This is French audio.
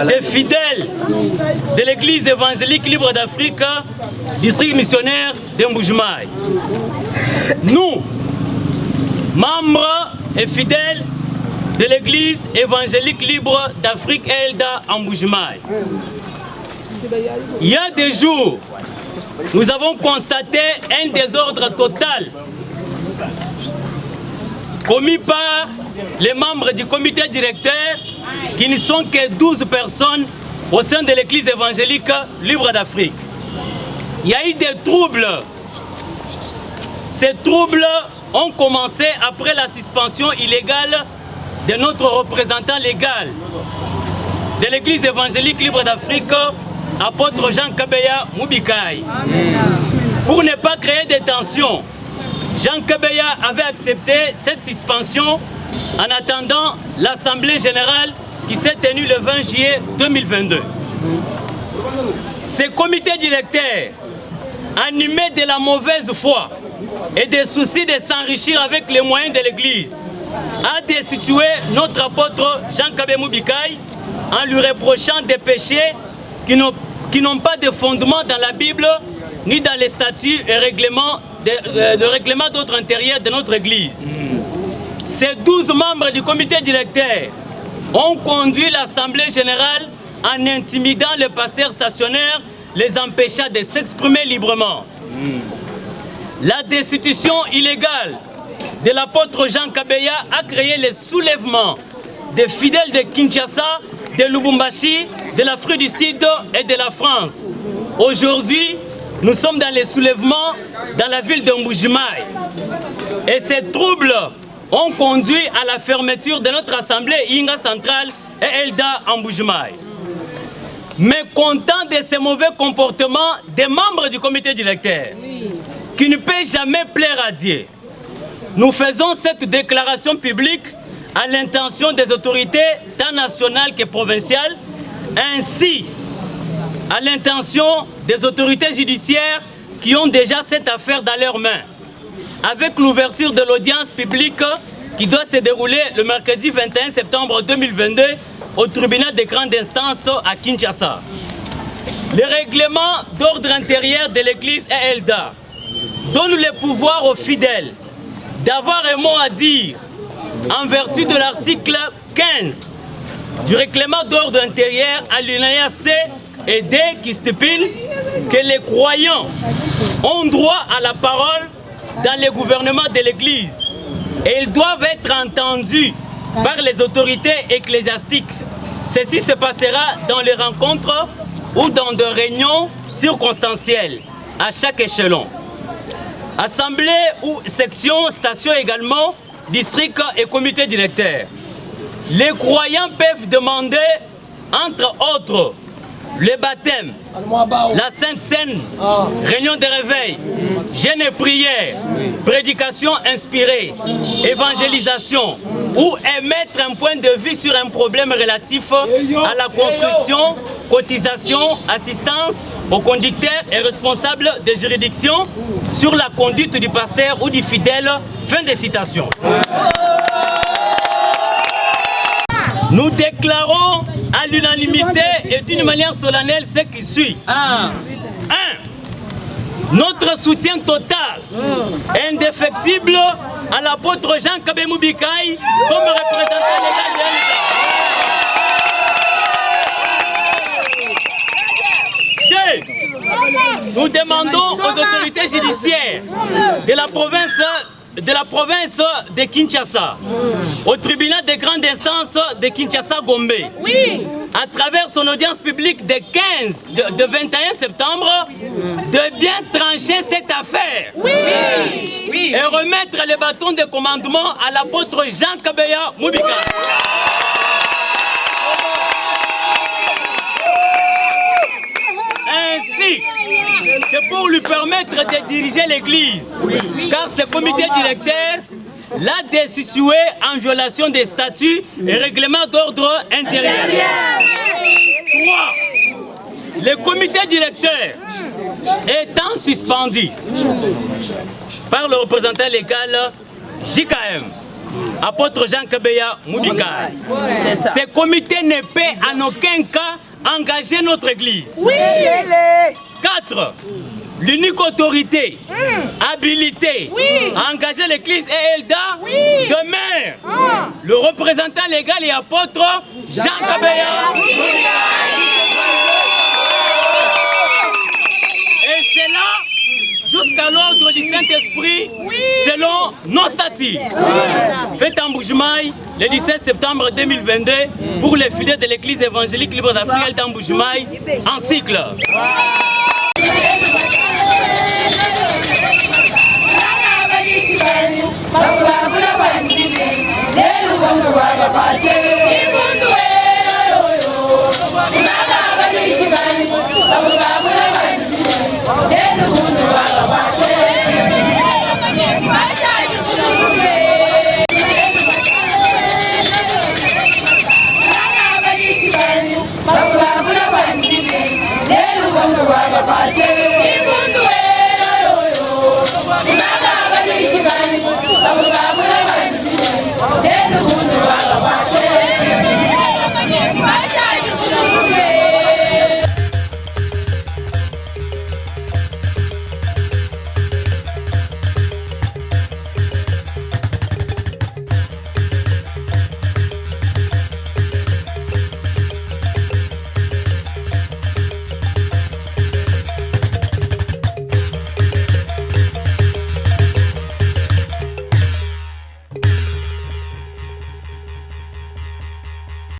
Des fidèles de l'église évangélique libre d'Afrique, district missionnaire de Mbuji-Mayi. Nous, membres et fidèles de l'église évangélique libre d'Afrique ELDA en Mbuji-Mayi. Il y a des jours, nous avons constaté un désordre total commis par les membres du comité directeur qui ne sont que 12 personnes au sein de l'église évangélique libre d'Afrique. Il y a eu des troubles. Ces troubles ont commencé après la suspension illégale de notre représentant légal de l'église évangélique libre d'Afrique, apôtre Jean Kabeya Mubikai. Pour ne pas créer de tensions, Jean Kabeya avait accepté cette suspension en attendant l'Assemblée générale qui s'est tenue le 20 juillet 2022. Ce comité directeur, animé de la mauvaise foi et des soucis de s'enrichir avec les moyens de l'Église, a destitué notre apôtre Jean Kabeya Mubikai en lui reprochant des péchés qui n'ont pas de fondement dans la Bible ni dans les statuts et règlements d'ordre intérieur de notre Église. Ces 12 membres du comité directeur ont conduit l'Assemblée générale en intimidant les pasteurs stationnaires, les empêchant de s'exprimer librement. La destitution illégale de l'apôtre Jean Kabeya a créé le soulèvement des fidèles de Kinshasa, de Lubumbashi, de l'Afrique du Sud et de la France. Aujourd'hui, nous sommes dans les soulèvements dans la ville de Mbuji-Mayi. Et ces troubles ont conduit à la fermeture de notre assemblée Inga Centrale et ELDA en Mbuji-Mayi. Mais content de ces mauvais comportements des membres du comité directeur, qui ne peut jamais plaire à Dieu, nous faisons cette déclaration publique à l'intention des autorités tant nationales que provinciales, ainsi à l'intention des autorités judiciaires qui ont déjà cette affaire dans leurs mains, avec l'ouverture de l'audience publique qui doit se dérouler le mercredi 21 septembre 2022 au tribunal de grande instance à Kinshasa. Le règlement d'ordre intérieur de l'église ELDA donne le pouvoir aux fidèles d'avoir un mot à dire en vertu de l'article 15 du règlement d'ordre intérieur alinéa C et D qui stipule que les croyants ont droit à la parole dans le gouvernement de l'Église et ils doivent être entendus par les autorités ecclésiastiques. Ceci se passera dans les rencontres ou dans des réunions circonstancielles à chaque échelon. Assemblée ou section, station également, district et comité directeur. Les croyants peuvent demander, entre autres, le baptême, la Sainte Seine, réunion de réveil, jeûne et prière, prédication inspirée, évangélisation ou émettre un point de vue sur un problème relatif à la construction, cotisation, assistance aux conducteurs et responsables de juridiction sur la conduite du pasteur ou du fidèle. Fin de citation. Nous déclarons à l'unanimité et d'une manière solennelle ce qui suit. 1. Notre soutien total et indéfectible à l'apôtre Jean Kabeya Mubikai comme représentant légal de l'État. 2. Nous demandons aux autorités judiciaires de la province de Kinshasa, au tribunal de grande instance de Kinshasa-Gombe, à travers son audience publique de 21 septembre, de bien trancher cette affaire et remettre le bâton de commandement à l'apôtre Jean Kabeya Mubikai. Ainsi, c'est pour lui permettre de diriger l'Église, car ce comité directeur l'a destitué en violation des statuts et règlements d'ordre intérieur. 3. Le comité directeur étant suspendu par le représentant légal JKM, apôtre Jean Kabeya Moubika. Ce comité ne peut en aucun cas engager notre église. 4. L'unique autorité habilitée à engager l'église est Elda demeure le représentant légal et apôtre Jean Kabeya. Et c'est là jusqu'à l'ordre du Saint-Esprit selon nos statuts. Fête en Boujmaï le 17 septembre 2022 pour les fidèles de l'église évangélique libre d'Afrique Elda Boujmaï en cycle. Bye.